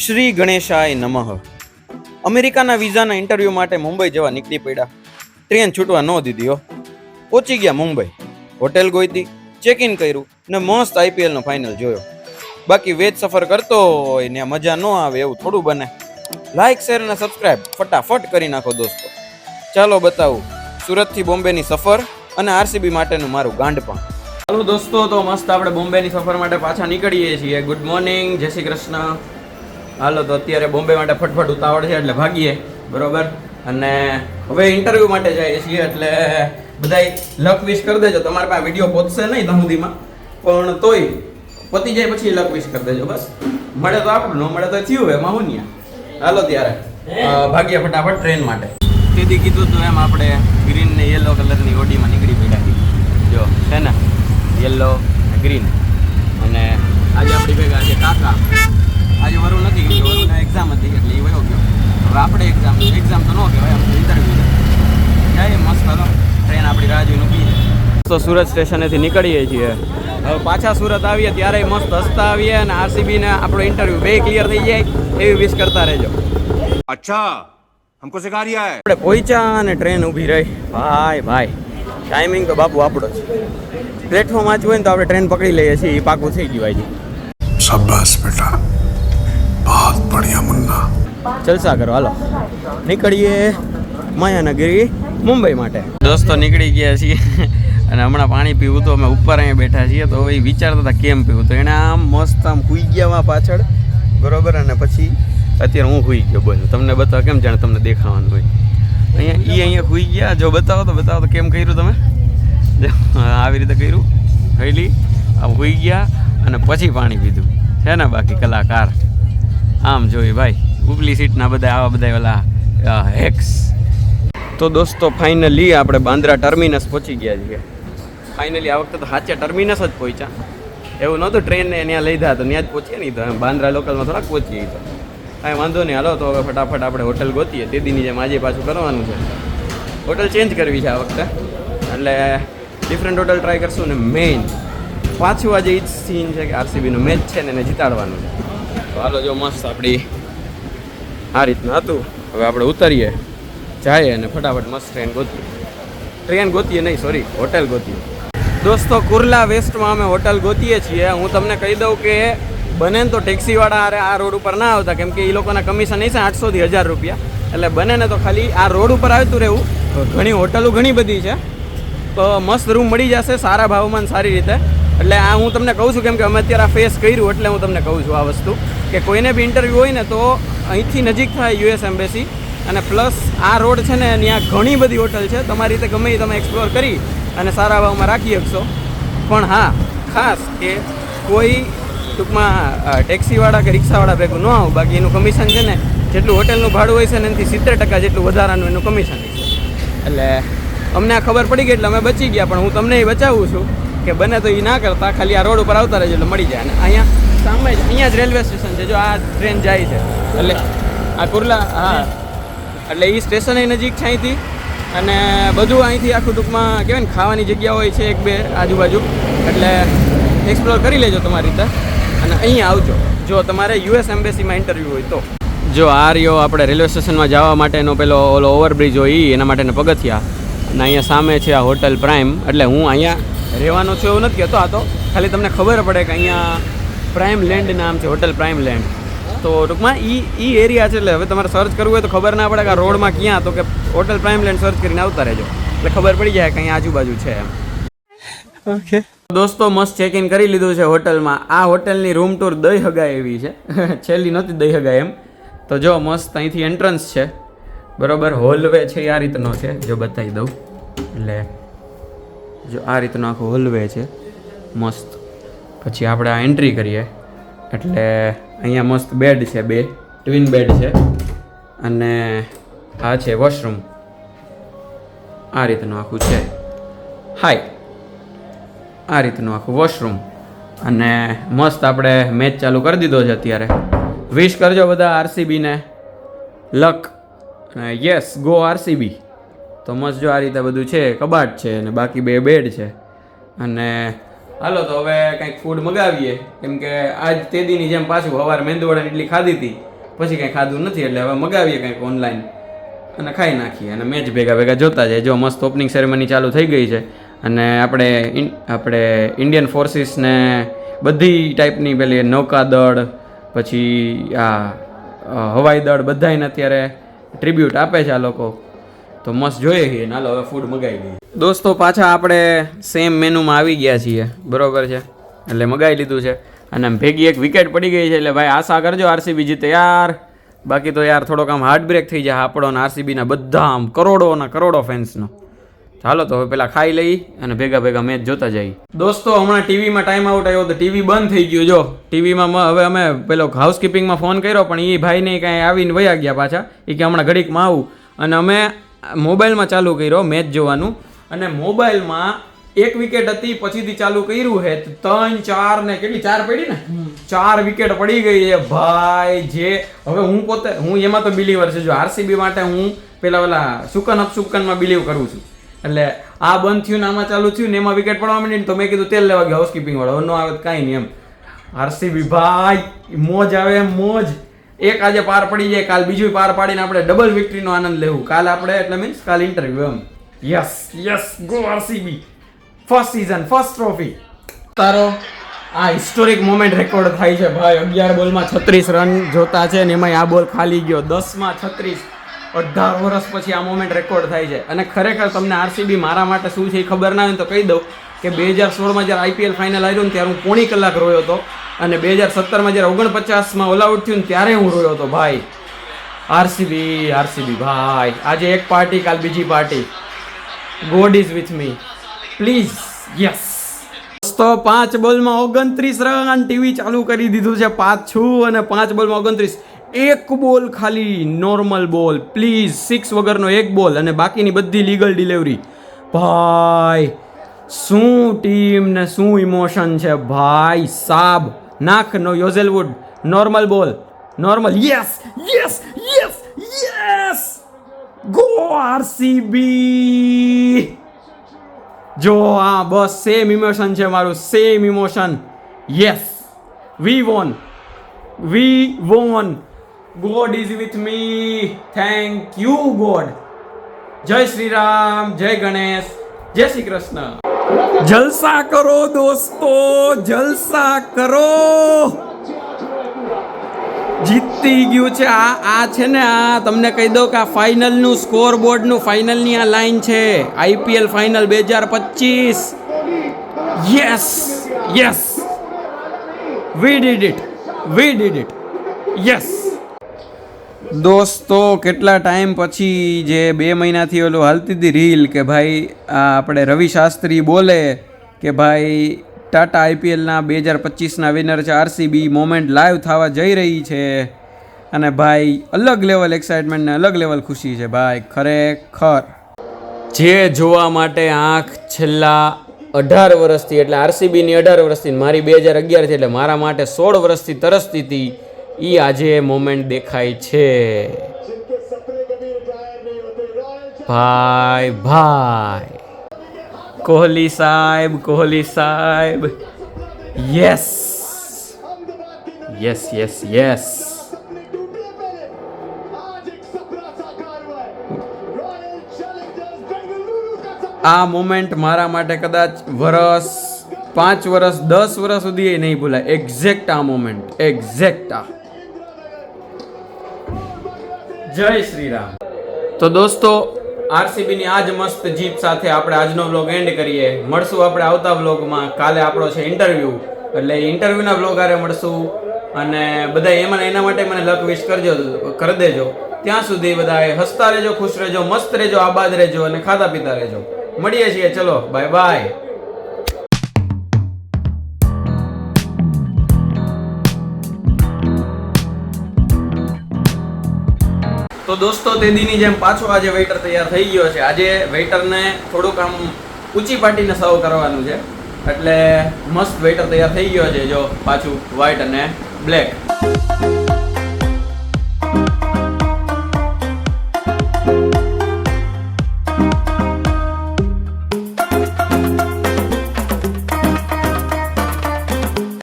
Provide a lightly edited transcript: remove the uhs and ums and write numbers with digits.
શ્રી ગણેશાય નમઃ. અમેરિકાના વિઝાના ઇન્ટરવ્યૂ માટે મુંબઈ જવા નીકળી પડ્યા. ટ્રેન છૂટવા ન દીધી હો. પહોંચી ગયા મુંબઈ. હોટેલ ગોઈતી, ચેક ઇન કર્યું ને મસ્ત આઈપીએલનો ફાઇનલ જોયો. બાકી વેજ સફર કરતો હોય ને મજા ન આવે એવું થોડું બને. લાઇક શેર અને સબસ્ક્રાઇબ ફટાફટ કરી નાખો દોસ્તો. ચાલો બતાવું સુરતથી બોમ્બેની સફર અને આરસીબી માટેનું મારું ગાંડપણ. ચાલો દોસ્તો, તો મસ્ત આપણે બોમ્બેની સફર માટે પાછા નીકળીએ છીએ. ગુડ મોર્નિંગ, જય શ્રી કૃષ્ણ. હાલો, તો અત્યારે બોમ્બે માટે ફટફટ ઉતાવળ છે એટલે ભાગીએ, બરોબર. અને હવે ઇન્ટરવ્યૂ માટે જઈએ છીએ એટલે બધાય લક વિશ કરી દેજો. તમારે પાસે વિડીયો પહોંચશે નહીં તમુદીમાં, પણ તોય પતી જાય પછી લક વિશ કરી દેજો. બસ મળે તો આપણું, ન મળે તો થયું એમાં હું નહીં. હાલો ત્યારે ભાગીએ ફટાફટ ટ્રેન માટે. તેથી કીધું તો એમ આપણે ગ્રીન ને યલો કલરની ઓડીમાં નીકળી પડ્યા. જો છે ને યલો ગ્રીન. અને આજે આપણી ભેગા છે કાકા. આજે વરુણ નથી, કેમ કે વરુણને એક્ઝામ હતી એટલે એ વયો ગયો. હવે આપણે એક્ઝામ તો ન કહેવાય, આપણે ઇન્ટરવ્યૂ જાય. મસ્ત હતો, ટ્રેન આપણી રાહ જોઈને ઊભી છે. તો સુરત સ્ટેશનેથી નીકળીએ છીએ. હવે પાછા સુરત આવીએ ત્યારે મસ્ત હસતા આવીએ અને આરસીબીને આપણો ઇન્ટરવ્યૂ બે ક્લિયર થઈ જાય એવી વિશ કરતા રહેજો. અચ્છા, हमको सिखा रिया है. આપણે પહોંચ્યા અને ટ્રેન ઊભી રહી. ભાઈ ટાઈમિંગ તો બાપુ આપણો છે. પ્લેટફોર્મ વાંચવું હોય ને તો આપણે ટ્રેન પકડી લઈએ છીએ, એ પાકું થઈ ગયું ભાઈ. शाबाश बेटा, बहुत बढ़िया मुन्ना. જલસા કરો, હાલો નીકળીએ માયાનગરી મુંબઈ માટે. દોસ્તો નીકળી ગયા છીએ અને હમણાં પાણી પીવું તો અમે ઉપર અહીંયા બેઠા છીએ. તો એ વિચારતા હતા કેમ પીવું, તો એને આમ મસ્ત આમ હુઈ ગયા પાછળ, બરોબર. અને પછી અત્યારે હું હુઈ ગયો. બોલ તમને બતાવો, કેમ જાણે તમને દેખાવાનું હોય. અહીંયા હુઈ ગયા. જો બતાવો તો કેમ કર્યું તમે? આવી રીતે કર્યું, હૈલી આમ હુઈ ગયા અને પછી પાણી પીધું છે ને. બાકી કલાકાર આમ જોઈ ભાઈ, ઉપલી સીટના બધા આવા બધા ઓલા હેક્સ. તો દોસ્તો ફાઇનલી આપણે બાંદ્રા ટર્મિનસ પહોંચી ગયા છીએ. ફાઇનલી આ વખતે તો સાચા ટર્મિનસ જ પહોંચ્યા. એવું નહોતું ટ્રેનને ત્યાં લઈ ગયા તો ત્યાં જ પહોંચીએ નહીં. તો બાંદ્રા લોકલમાં થોડાક પહોંચીએ તો કાંઈ વાંધો નહીં. હાલો તો હવે ફટાફટ આપણે હોટલ ગોતીએ. તે દીની જેમ આજે પાછું કરવાનું છે. હોટલ ચેન્જ કરવી છે આ વખતે, એટલે ડિફરન્ટ હોટલ ટ્રાય કરશું. ને મેઇન પાછું આજે એ જ સીન છે કે આરસીબીનો મેચ છે ને એને જીતાડવાનું છે. તો હાલો, જો મસ્ત આપણી આ રીતનું હતું. હવે આપણે ઉતરીએ, જાય અને ફટાફટ મસ્ત ટ્રેન ગોતીએ નહીં, સોરી હોટેલ ગોતીએ. દોસ્તો કુર્લા વેસ્ટમાં અમે હોટલ ગોતીએ છીએ. હું તમને કહી દઉં કે બને ને તો ટેક્સીવાળા આ રોડ ઉપર ના આવતા, કેમ કે એ લોકોના કમિશન એ છે 800 થી 1000 રૂપિયા. એટલે બને ને તો ખાલી આ રોડ ઉપર આવતું રહેવું. ઘણી હોટલો ઘણી બધી છે, તો મસ્ત રૂમ મળી જશે સારા ભાવમાં સારી રીતે. એટલે આ હું તમને કહું છું કેમ કે અમે અત્યારે આ ફેસ કર્યું, એટલે હું તમને કહું છું આ વસ્તુ કે કોઈને બી ઇન્ટરવ્યૂ હોય ને તો અહીંથી નજીક થાય યુએસ એમ્બેસી. અને પ્લસ આ રોડ છે ને ત્યાં ઘણી બધી હોટલ છે, તમારી રીતે ગમે એ તમે એક્સપ્લોર કરી અને સારા ભાવમાં રાખી શકશો. પણ હા, ખાસ કે કોઈ ટૂંકમાં ટેક્સીવાળા કે રિક્ષાવાળા ભેગું ન આવું. બાકી એનું કમિશન છે ને જેટલું હોટલનું ભાડું હોય છે ને એનાથી 70% જેટલું વધારાનું એનું કમિશન છે. એટલે અમને આ ખબર પડી ગઈ એટલે અમે બચી ગયા. પણ હું તમને એ બચાવું છું કે બને તો એ ના કરતા ખાલી આ રોડ ઉપર આવતા રહેજો એટલે મળી જાય. અને અહીંયા સામે જ અહીંયા જ રેલવે સ્ટેશન છે. જો આ ટ્રેન જાય છે એટલે આ કુર્લા, હા, એટલે એ સ્ટેશન નજીક છે અહીંથી. અને બધું અહીંથી આખું ટૂંકમાં કહેવાય ને ખાવાની જગ્યા હોય છે 1-2 આજુબાજુ. એટલે એક્સપ્લોર કરી લેજો તમારી રીતે અને અહીંયા આવજો જો તમારે યુએસ એમ્બેસીમાં ઇન્ટરવ્યૂ હોય તો. જો આ રહ્યો આપણે રેલવે સ્ટેશનમાં જવા માટેનો પેલો ઓલો ઓવરબ્રિજ હોય એના માટેના પગથિયા. અને અહીંયા સામે છે આ હોટલ પ્રાઇમ. એટલે હું અહીંયા રહેવાનું છું એવું નથી કહેતો, આ તો ખાલી તમને ખબર પડે કે અહીંયા પ્રાઇમ લેન્ડ નામ છે, હોટલ પ્રાઇમ લેન્ડ. તો ટૂંકમાં એ એરિયા છે. એટલે હવે તમારે સર્ચ કરવું હોય તો ખબર ના પડે કે આ રોડમાં ક્યાં, તો કે હોટલ પ્રાઇમ લેન્ડ સર્ચ કરીને આવતા રહેજો એટલે ખબર પડી જાય કે અહીંયા આજુબાજુ છે એમ. ઓકે દોસ્તો, મસ્ત ચેક ઇન કરી લીધું છે હોટલમાં. આ હોટલની રૂમ ટૂર દઈ હગાય એવી છે, છેલ્લી નહોતી દઈ હગાય એમ. તો જો મસ્ત અહીંથી એન્ટ્રન્સ છે, બરોબર. હોલવે છે આ રીતનો છે, જો બતાવી દઉં. એટલે જો આ રીતનો આખો હોલવે છે મસ્ત. પછી આપણે આ એન્ટ્રી કરીએ એટલે અહીંયા મસ્ત બેડ છે, 2 ટ્વિન બેડ છે. અને આ છે વોશરૂમ. આ રીતનું આખું છે. હાય, આ રીતનું આખું વોશરૂમ. અને મસ્ત આપણે મેચ ચાલુ કરી દીધો છે અત્યારે. વિશ કરજો બધા આરસીબીને લક. Yes, go RCB. તો મસ્ત જો આ રીતે બધું છે, કબાટ છે અને બાકી 2 બેડ છે. અને હાલો તો હવે કંઈક ફૂડ મગાવીએ, કેમ કે આજ તેદીની જેમ પાછું સવારે મેંદુવડાની ઇડલી ખાધી હતી, પછી કંઈ ખાધું નથી, એટલે હવે મગાવીએ કંઈક ઓનલાઈન અને ખાઈ નાખીએ અને મેચ ભેગા જોતા જાય. જો મસ્ત ઓપનિંગ સેરેમની ચાલુ થઈ ગઈ છે અને આપણે ઇન્ડિયન ફોર્સિસને બધી ટાઈપની પેલી નૌકાદળ પછી આ હવાઈ દળ બધાને અત્યારે ટ્રિબ્યુટ આપે છે આ લોકો, તો મસ્ત જોઈએ છીએ. હાલો હવે ફૂડ મગાવી દઈએ. દોસ્તો પાછા આપણે સેમ મેનુમાં આવી ગયા છીએ, બરોબર છે, એટલે મગાવી લીધું છે અને ભેગી એક વિકેટ પડી ગઈ છે, એટલે ભાઈ આશા કરજો આરસીબી જીતે યાર, બાકી તો યાર થોડોક આમ હાર્ટ બ્રેક થઈ જાય આપણો ને આરસીબીના બધા આમ કરોડો ફેન્સનો. ચાલો તો હવે પેલા ખાઈ લઈ અને ભેગા મેચ જોતા જઈએ. દોસ્તો હમણાં ટીવીમાં ટાઈમ આઉટ આવ્યો તો ટીવી બંધ થઈ ગયું. જો ટીવીમાં હવે અમે પેલો હાઉસકીપિંગમાં ફોન કર્યો, પણ એ ભાઈને કાંઈ આવીને વયા ગયા પાછા, એ કે હમણાં ઘડીકમાં આવું, અને અમે મોબાઈલમાં ચાલુ કર્યો મેચ જોવાનું, અને મોબાઈલમાં એક વિકેટ હતી પછીથી ચાલુ કર્યું છે 3, 4 ને કેટલી 4 પડી ને 4 વિકેટ પડી ગઈ છે ભાઈ. જે હવે હું એમાં તો બિલીવર છે, જો આરસીબી માટે હું પેલા સુકન અપસુકનમાં બિલીવ કરું છું, એટલે આ બંધ થયું ને આમાં ચાલુ થયું ને એમાં વિકેટ પડવા માંડી ને તો મેં કીધું તેલ લેવા ગયા હાઉસકીપિંગ વાળો, ન આવે કાંઈ નહીં એમ. આરસીબી ભાઈ મોજ આવે મોજ, એક આજે પાર પડી જાય, કાલ બીજું પાર પાડીને આપણે ડબલ વિક્ટરીનો આનંદ લેવું. કાલ આપણે એટલે મીન્સ કાલ ઇન્ટરવ્યુ એમ. Yes go RCB, first season first trophy. તારો આ હિસ્ટોરિક મોમેન્ટ રેકોર્ડ થાય છે ભાઈ. 11 બોલમાં 36 રન જોતા છે ને એમાં આ બોલ ખાલી ગયો. 10માં 36, 18 વર્ષ પછી આ મોમેન્ટ રેકોર્ડ થાય છે. અને ખરેખર તમને આરસીબી મારા માટે શું છે એ ખબર ના હોય તો કહી દઉં કે 2016માં જ્યારે આઈપીએલ ફાઇનલ આવ્યું ને ત્યારે હું પોણી કલાક રોયો હતો, અને 2017માં જ્યારે 49માં ઓલ આઉટ થયું ને ત્યારે હું રોયો હતો ભાઈ. આરસીબી ભાઈ, આજે એક પાર્ટી કાલ બીજી party. God is with me please. Yes તો 5 બોલમાં 29 રન, ટીવી ચાલુ કરી દીધું છે પાછું, અને 5 બોલમાં 29, એક બોલ ખાલી નોર્મલ બોલ પ્લીઝ, 6 વગરનો એક બોલ, અને બાકીની બધી લીગલ ડિલિવરી. ભાઈ શું ટીમ ને શું ઇમોશન છે ભાઈ સાબ. નાખ નો યોઝેલવુડ normal ball, normal. Yes go RCB. જો હા બસ સેમ ઇમોશન છે મારું, same emotion. Yes we won. God is with me. Thank you God. જય શ્રી રામ, જય ગણેશ, જય શ્રી કૃષ્ણ. જલસા કરો દોસ્તો, જલસા કરો. જીતી ગયું છે આ છે ને, આ તમને કહી દઉં કે આ ફાઇનલનું સ્કોર બોર્ડનું ફાઇનલની આ લાઈન છે, IPL final 2025. Yes we did it. Yes દોસ્તો કેટલા ટાઈમ પછી જે 2 મહિનાથી ઓલું હાલતી હતી રીલ કે ભાઈ આ આપણે રવિ શાસ્ત્રી બોલે કે ભાઈ ટાટા આઈપીએલના 2025ના વિનર છે આરસીબી, મોમેન્ટ લાઈવ થવા જઈ રહી છે, અને ભાઈ અલગ લેવલ એક્સાઇટમેન્ટ ને અલગ લેવલ ખુશી છે ભાઈ. ખરેખર જે જોવા માટે આંખ છેલ્લા 18 વર્ષથી, એટલે આરસીબીની 18 વર્ષથી, મારી 2011 થી, એટલે મારા માટે 16 વર્ષથી તરસતી હતી, ઈ આજે મોમેન્ટ દેખાય છે ભાઈ. કોહલી સાહેબ. યસ. આ મોમેન્ટ મારા માટે કદાચ 5 વર્ષ 10 વર્ષ સુધી એ નહીં ભૂલાય. એક્ઝેક્ટ આ મોમેન્ટ, એક્ઝેક્ટ આ. જય શ્રી રામ. તો દોસ્તો આરસીબીની આજ મસ્ત જીત સાથે આપણે આજનો વ્લોગ એન્ડ કરીએ. મળશું આપણે આવતા વ્લોગમાં. કાલે આપણો છે ઇન્ટરવ્યૂ, એટલે ઇન્ટરવ્યૂના વ્લોગ આરે મળશું, અને બધા એના માટે મને લક વિશ કરી દેજો. ત્યાં સુધી બધા હસતા રહેજો, ખુશ રહેજો, મસ્ત રહેજો, આબાદ રહેજો અને ખાતા પીતા રહેજો. મળીએ છીએ, ચલો બાય બાય. તો દોસ્તો તેદીની જેમ પાછો આજે વેઇટર તૈયાર થઈ ગયો છે. આજે વેઇટરને થોડુંક આમ ઊંચી પાટીને સર્વ કરવાનું છે, એટલે મસ્ત વેઇટર તૈયાર થઈ ગયો છે. જો પાછું વ્હાઈટ અને બ્લેક.